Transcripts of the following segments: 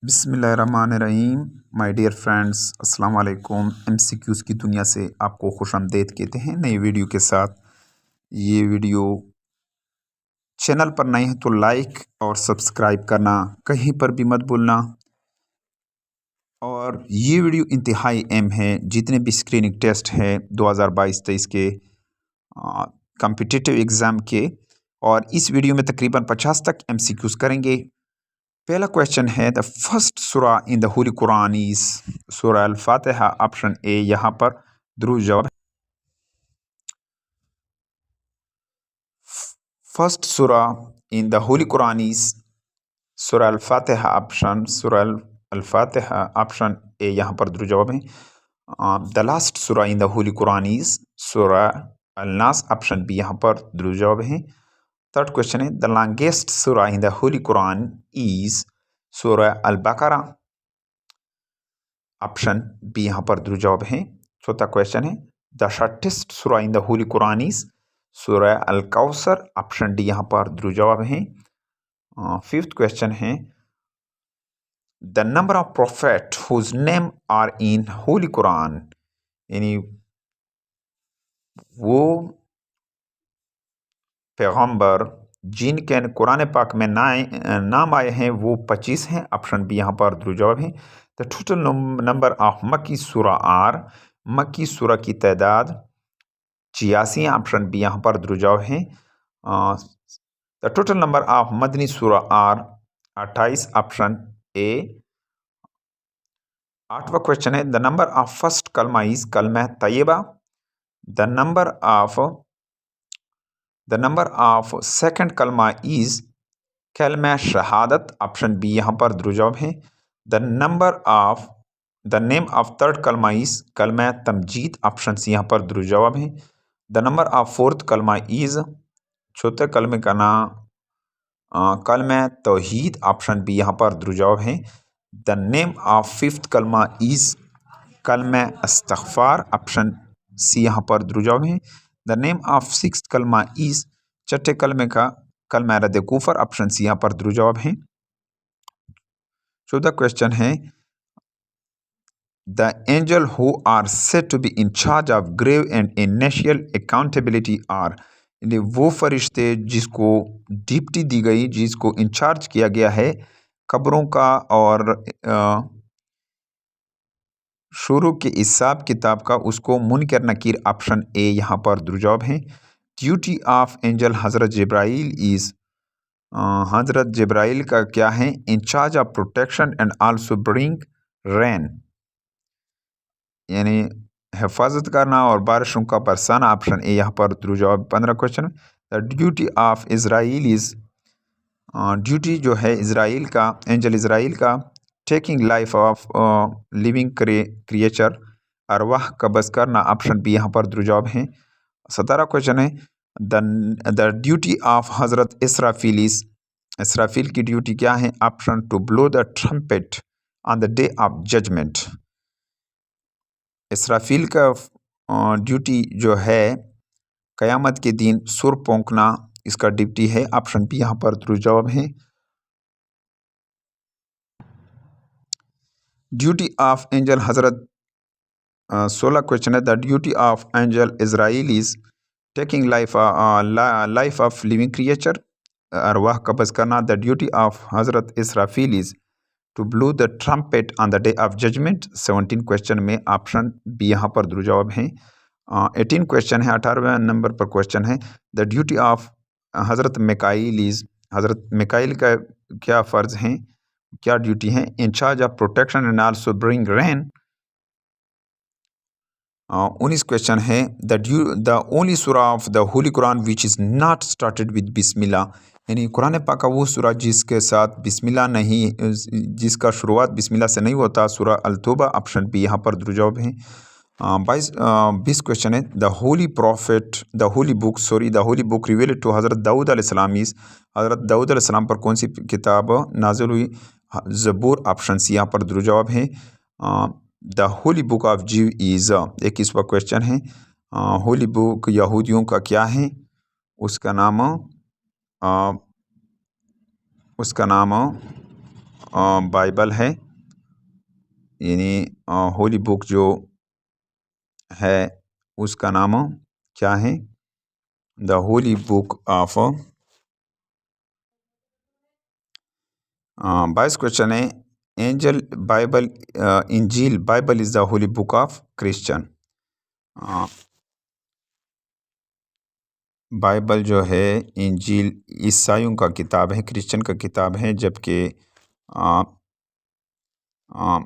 बिस्मिल्लाहिर्रहमानिर्रहीम। My dear friends, अस्सलाम वालेकुम। एमसीक्यूज़ की दुनिया से आपको खुशामदीद कहते हैं नई वीडियो के साथ। ये वीडियो चैनल पर नए हैं तो लाइक और सब्सक्राइब करना कहीं पर भी मत भूलना। और ये वीडियो इंतहाई अहम है। जितने भी स्क्रीनिंग टेस्ट है 2022-23 के कॉम्पिटिटिव एग्ज़ाम के, और इस वीडियो में तकरीबन 50 तक एमसीक्यूज़ करेंगे। पहला क्वेश्चन है, द फर्स्ट सूरा in the holy Quran is सूरा अल फातिहा। ऑप्शन ए, यहाँ पर दुरूस्त जवाब। फर्स्ट सूरा in the holy Quran is सूरा अल फातिहा। ऑप्शन सूरा अल फातिहा, ऑप्शन ए यहाँ पर दुरूस्त जवाब है। द लास्ट सूरा in the holy Quran is सूरा अल नास। ऑप्शन बी यहाँ पर दुरूस्त जवाब है। थर्ड क्वेश्चन है, द लॉन्गेस्ट सूरा in the holy Quran is सूरा अल बकरा। ऑप्शन बी यहाँ पर दुरूस्त जवाब है। चौथा क्वेश्चन है, द शॉर्टेस्ट सूरा in the holy Quran is सूरा अल कौसर। ऑप्शन डी यहाँ पर दुरूस्त जवाब है। फिफ्थ क्वेश्चन है, the number of prophet whose name are in holy Quran, यानी वो पैगम्बर जिनके कुरान पाक में नाम आए हैं वो 25 हैं। ऑप्शन बी यहाँ पर दुरूस्त जवाब है। द टोटल नंबर ऑफ मक्की सूरा आर, मक्की सूरा की तादाद 86। ऑप्शन बी यहाँ पर दुरूस्त जवाब है। द टोटल नंबर ऑफ मदनी सूरा आर 28। Option A. आठवां क्वेश्चन है, द नंबर ऑफ फर्स्ट कलमा इज कलमा तैयबा। द नंबर ऑफ सेकंड कलमा इज कलमा शहादत। ऑप्शन बी यहाँ पर दुरूस्त जवाब है। द नेम ऑफ थर्ड कलमा इज कलमा तमजीद। ऑप्शन सी यहाँ पर दुरूस्त जवाब है। द नंबर ऑफ फोर्थ कलमा इज, चौथे कलमे का नाम कलमा तौहीद। ऑप्शन बी यहाँ पर दुरूस्त जवाब है। द नेम ऑफ फिफ्थ कलमा इज कलमा इस्तग़फ़ार। ऑप्शन सी यहाँ पर दुरूस्त जवाब है। द नेम ऑफ सिक्स्थ कलमा इज, छठे कलमे का कलमा रद्द कुफर। ऑप्शन सी यहाँ पर दुरूस्त जवाब है। चौथा क्वेश्चन है, the angel who are said to be in charge of grave and initial accountability are, यानी वो फरिश्ते जिसको ड्यूटी दी गई, जिसको इंचार्ज किया गया है कब्रों का और शुरू के हिसाब किताब का, उसको मुनकर नकीर। ऑप्शन ए यहाँ पर दुरूस्त जवाब है। ड्यूटी ऑफ एंजल हज़रत जिब्राइल इज़, हज़रत जिब्राइल का क्या है, in charge of protection and also bring rain, यानी हिफाजत करना और बारिशों का बरसाना। ऑप्शन ए यहाँ पर दुरूस्त जवाब। 15 question, the duty of Israel is, duty जो है इज़राइल का, एंजल इज़राइल का, taking life of living creature, अरवाह कब्ज़ करना। ऑप्शन बी यहाँ पर दुरूस्त जवाब है। 17 क्वेश्चन है, द ड्यूटी ऑफ हज़रत इसराफील इज़, इसराफील की ड्यूटी क्या है। Option to blow the trumpet on the day of judgement. Israfil का ड्यूटी जो है क़यामत के दिन सुर पोंकना, इसका ड्यूटी है। ऑप्शन बी यहाँ पर दुरूस्त जवाब है। ड्यूटी ऑफ एंजल हज़रत 16 क्वेश्चन है, the duty of angel Israel is taking life of living creature, अरवाह कब्ज़ करना। द ड्यूटी ऑफ हज़रत Israfil is to blow the trumpet on the day of judgment. 17 question में ऑप्शन बी यहाँ पर दुरूस्त जवाब है। 18 क्वेश्चन है, 18वें नंबर पर क्वेश्चन है, द ड्यूटी ऑफ हज़रत मिकाईल इज़, हज़रत मिकाईल का क्या फ़र्ज़ हैं, क्या ड्यूटी है। In charge of protection and also bring rain. 19 question है, the only surah of the holy Quran which is not started with Bismillah, यानी कुरान पाक का वो सूरा जिसके साथ बिस्मिल्लाह नहीं, जिसका शुरुआत बिस्मिल्लाह से नहीं होता, सूरा अल तौबा। ऑप्शन बी यहाँ पर दुरूस्त जवाब है। 20 क्वेश्चन है, the holy book revealed to हज़रत दाऊद अलैहिस्सलाम इज़, हज़रत दाऊद अलैहिस्सलाम पर कौन सी किताब नाज़िल हुई। ज़बूर। ऑप्शन सी यहाँ पर दुरूस्त जवाब है। द होली बुक ऑफ जीव इज़, 21वां क्वेश्चन है, होली बुक यहूदियों का क्या है, उसका नाम बाइबल है, यानी होली बुक जो है उसका नाम क्या है? The holy book of 22 question है, एंजल बाइबल इंजील Bible is the holy book of Christian. Bible जो है इंजील ईसाइयों का किताब है, क्रिश्चियन का किताब है, जबकि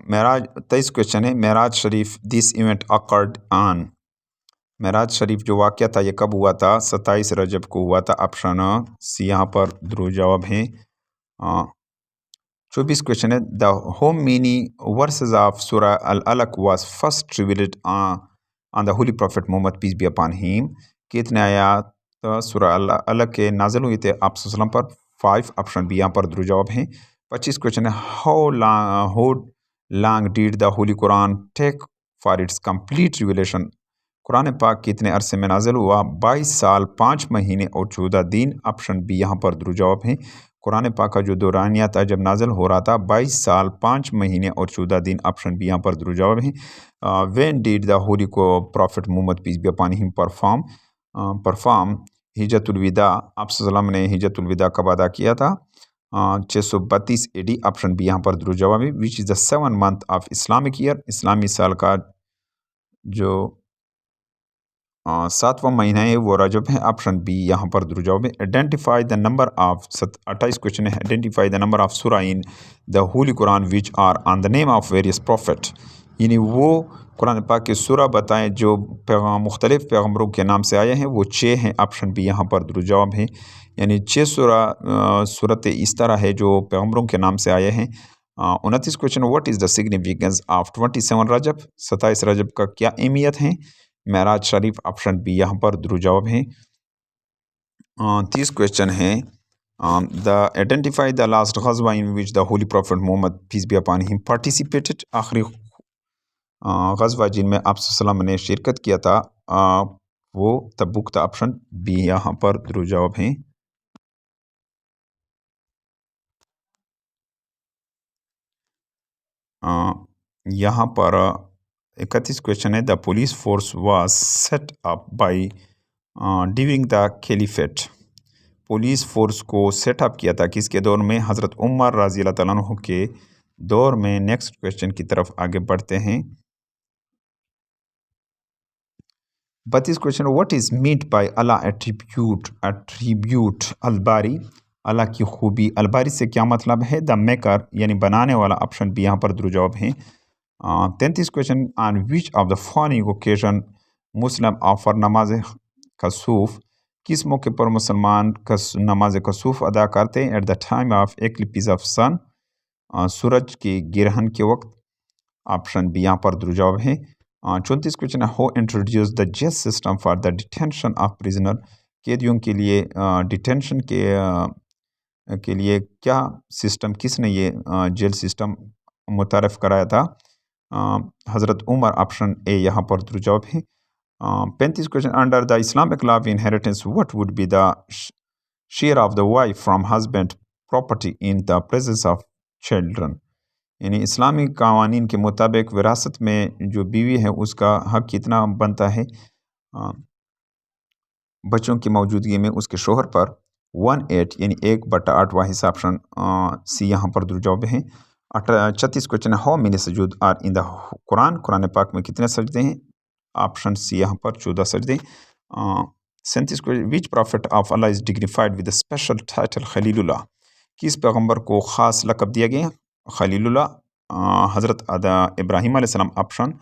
मेराज 23 क्वेश्चन है, मेराज शरीफ दिस इवेंट अकर्ड ऑन। मेराज शरीफ जो वाक़या था ये कब हुआ था? 27 रजब को हुआ था। ऑप्शन सी यहाँ पर ध्रुव जवाब है। 24 क्वेश्चन है, the how many verses of surah Al Alaq was first revealed on the holy prophet Muhammad peace be upon him. कितने आयात सूरा अल अलक के नाज़िल हुए थे आप सल्लम पर? 5। ऑप्शन बी यहाँ पर ध्रुव जवाब है। 25 क्वेश्चन है, how long did the holy Quran take for its complete revelation. Quran पाक कितने अरसे में नाजिल हुआ? 22 साल 5 महीने और 14 दिन। ऑप्शन बी यहाँ पर ध्रुव जवाब है। कुरान पाक का जो दौरानिया था जब नाजिल हो रहा था 22 साल 5 महीने और 14 दिन। ऑप्शन बी यहाँ पर ध्रुव जवाब है। व्हेन डिड द होली को prophet Muhammad peace be upon him perform हिजतुल विदा। आप सल्लम ने हिजतुल विदा कब अदा किया था? 632 AD। ऑप्शन बी यहाँ पर ध्रुव जवाब है। Which is the 7 month of Islamic year. इस्लामी साल का जो 7वां महीना है वो रजब है। ऑप्शन बी यहाँ पर ध्रुव जवाब है। Identify the number of 28 question है, identify the number of surah in the holy Quran which are on the name of various prophet. यानी वो कुरान पाक के सूरा बताएं जो मुख्तलिफ पैगम्बरों के नाम से आए हैं, वो 6 हैं। ऑप्शन बी यहाँ पर ध्रुव जवाब है। यानी 6 सूरत इस तरह है जो पैगम्बरों के नाम से आए हैं। 29 question, what is the significance of 27 रजब। 27 रजब का क्या अहमियत है? मेराज शरीफ। ऑप्शन बी यहाँ पर ध्रुव जवाब है। 30 क्वेश्चन है, द आइडेंटिफाई द लास्ट गज़वा in which the holy prophet Muhammad peace be upon him participated. आखिरी गज़वा जिनमें आप सल्लम ने शिरकत किया था वो तबूक था। ऑप्शन बी यहाँ पर ध्रुव जवाब है। यहाँ पर 31 क्वेश्चन है, the police force was set up by during the caliphate. Police force को सेटअप किया था किसके दौर में? हज़रत उमर रज़ी अल्लाह तआला अन्हु के दौर में। नेक्स्ट क्वेश्चन की तरफ आगे बढ़ते हैं। 32 question, what is meant by Allah attribute Al Bari. अल्लाह की खूबी। अलबारी से क्या मतलब है? द मेकर यानी बनाने वाला। ऑप्शन बी यहाँ पर ध्रुव जवाब है। 33 question, on which of the following occasion Muslim offer नमाज कसूफ। किस मौके पर मुसलमान नमाज कसूफ अदा करते हैं? At the time of eclipse of sun, सूरज के गिरहन के वक्त। ऑप्शन बी यहाँ पर ध्रुव जवाब है। 34 क्वेश्चन है, who introduce the jail system for the detention of prisoner. कैदियों के लिए डिटेंशन के लिए क्या सिस्टम, किसने ये जेल सिस्टम मुतारफ़ कराया था? हज़रत उमर। ऑप्शन ए यहाँ पर ध्रुव जवाब है। 35 question, under the Islamic law of inheritance what would be the share of the wife from husband property in the presence of children. यानी इस्लामी कावानीन के मुताबिक विरासत में जो बीवी है उसका हक कितना बनता है बच्चों की मौजूदगी में उसके शोहर पर? 1/8 यानी 1/8 हिस्सा। ऑप्शन सी यहाँ पर ध्रुव जवाब है। 36 क्वेश्चन है, हाउ मेनी सजूद are in the Quran. Quran पाक में कितने सजदे हैं? ऑप्शन सी यहाँ पर 14 सजदे। 37 question, which profit of Allah is dignified with special title Khalilullah. किस पैगम्बर को ख़ास लक़ब दिया गया? खलीलुल्लाह। हज़रत इब्राहीम अलैहिस्सलाम। ऑप्शन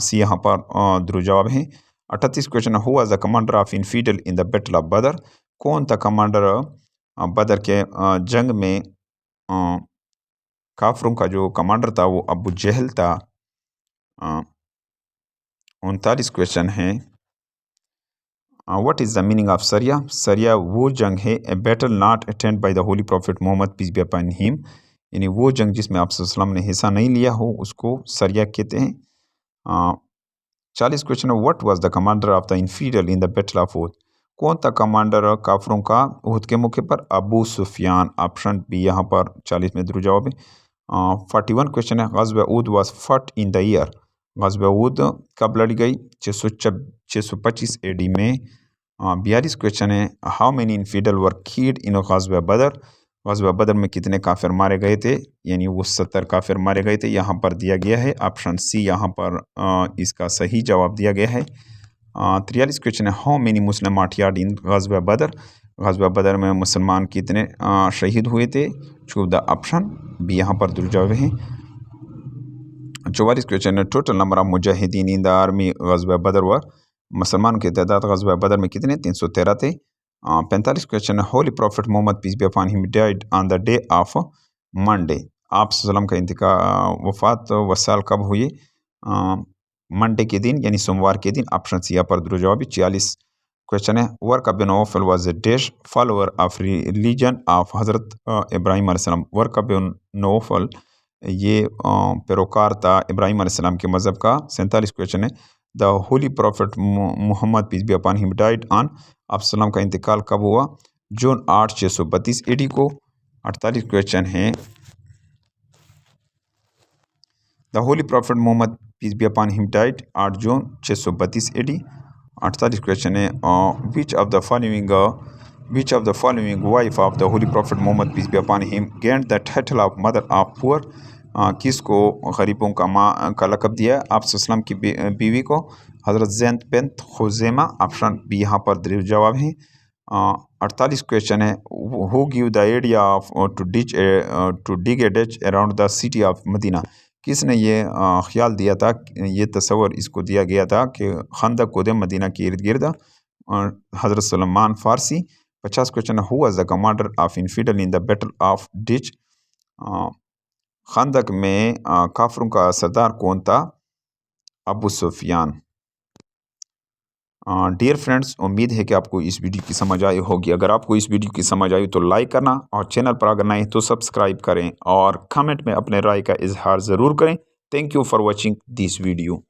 सी यहाँ पर ध्रुव जवाब है। 38 question, who was the commander of infidel in the battle of बदर। कौन था कमांडर बदर के जंग में? काफरों का जो कमांडर था वो अबू जहल था। 39 क्वेश्चन है, what is the meaning of sariya. सरिया वो जंग है, a battle not attended by the holy prophet Muhammad peace be upon him. यानी वो जंग जिसमें आप सल्लम ने हिस्सा नहीं लिया हो उसको सरिया कहते हैं। 40 question, what was the commander of the infidel in the battle of Uhud. कौन था कमांडर काफरों का उहद के मौके पर? अबू सुफियान। ऑप्शन बी यहाँ पर 40 में ध्रुव जवाब है। 41 क्वेश्चन है, ग़ज़वा ऊद वाज फट इन द ईयर, ग़ज़वा ऊद कब लड़ी गई? 625 AD में। 42 क्वेश्चन है, हाउ मेनी इनफिडल वर कीड इन ग़ज़वा बदर, ग़ज़वा बदर में कितने काफिर मारे गए थे? यानी वो 70 काफिर मारे गए थे। यहाँ पर दिया गया है ऑप्शन सी, यहाँ पर इसका सही जवाब दिया गया है। 43 क्वेश्चन है, हाउ मेनी मुस्लिम मार्टियार्ड इन ग़ज़वा बदर, ग़ज़वा बदर में मुसलमान कितने शहीद हुए थे? चूज द ऑप्शन बी, यहाँ पर दुरुस्त जवाब है। 44 क्वेश्चन है, total number of mujahideen in the army ग़ज़वा बदर वर, मुसलमान की तादाद ग़ज़वा बदर में कितने? 313 थे। 45 क्वेश्चन है, holy prophet Muhammad peace be upon him died on the day of Monday, आप सल्लम का इंतकाल वफ़ात वसाल कब हुई? मंडे के दिन यानी सोमवार के दिन, ऑप्शन सी यहाँ पर दुरुस्त जवाब है। 46 क्वेश्चन है, Waraqa bin Nawfal was a dash follower of religion of हज़रत इब्राहीम अलैहिस्सलाम, वर्क बिन नौफल ये पैरोकार था इब्राहीम अलैहिस्सलाम के मज़हब का। 47 क्वेश्चन है, the holy prophet Muhammad peace be upon him died on, आप सल्लम का इंतकाल कब हुआ? जून 8 632 AD को। 48 क्वेश्चन है, the holy prophet Muhammad peace be upon him died 8 June 632 AD। 48 question है, which of the following wife of the holy prophet Muhammad peace be upon him gained the title of mother of poor, किसको गरीबों का माँ का लक़ब दिया? आप सल्लम की बीवी को, हज़रत Zainab bint Khuzaima, option B यहाँ पर दुरुस्त जवाब है। 48 क्वेश्चन है, who give the idea of to dig a ditch around the city of Medina, किसने ये ख्याल दिया था, ये तस्वर इसको दिया गया था कि खंदक खोदे मदीना के इर्द गिर्द? हज़रत सलमान फ़ारसी। 50 क्वेश्चन है, who was the commander of infidel in the battle of ditch, खंदक में काफरों का सरदार कौन था? अबू सुफियान। डियर फ्रेंड्स, उम्मीद है कि आपको इस वीडियो की समझ आई होगी। अगर आपको इस वीडियो की समझ आई तो लाइक करना, और चैनल पर अगर नए तो सब्सक्राइब करें, और कमेंट में अपने राय का इजहार ज़रूर करें। Thank you for watching this video.